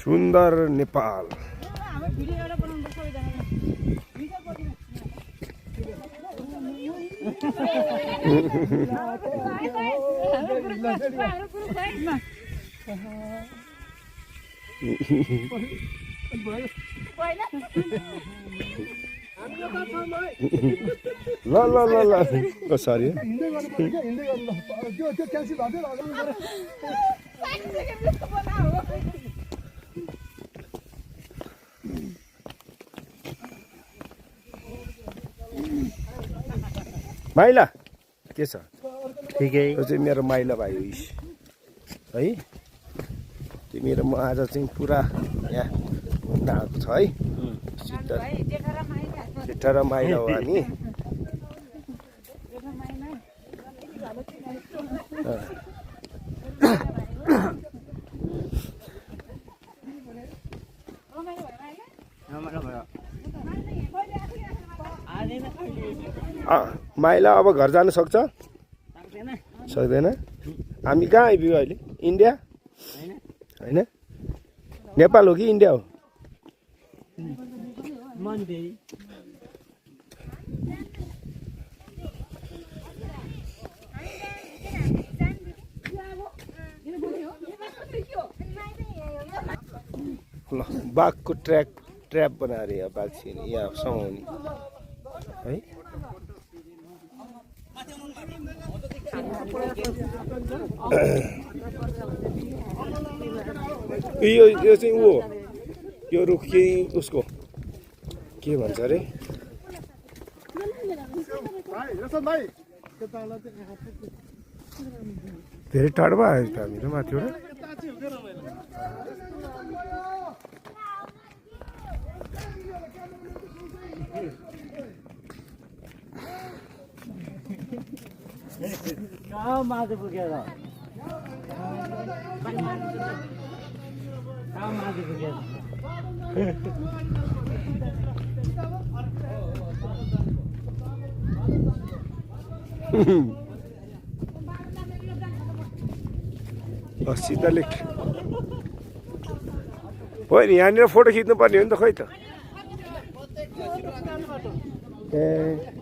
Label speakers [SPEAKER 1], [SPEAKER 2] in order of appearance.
[SPEAKER 1] सुन्दर नेपाल ल ल ल ल सरी माइला के छ
[SPEAKER 2] ठिकै
[SPEAKER 1] यो चाहिँ मेरो माइला भाइ हो है तिमी र म आज चाहिँ पुरा यहाँ घुम्न आएको छ है जेठा र माइला हो हामी माइला अब घर जान सक्छ सक्दैन हामी कहाँ आइपुग्यो अहिले इन्डिया होइन नेपाल हो कि इन्डिया हो ल बाघको ट्र्याप बनाएर यहाँ बाघ छिर्ने यहाँ समाउने है यो चाहिँ ऊ हो यो रुख के उसको के भन्छ अरे धेरै टाढोमा आयो त हामी त माथिबाट
[SPEAKER 2] कहाँ माथि पुगेर कहाँ माथि पुगेर
[SPEAKER 1] सिधाले होइन यहाँनिर फोटो खिच्नु पर्ने हो नि त खै त ए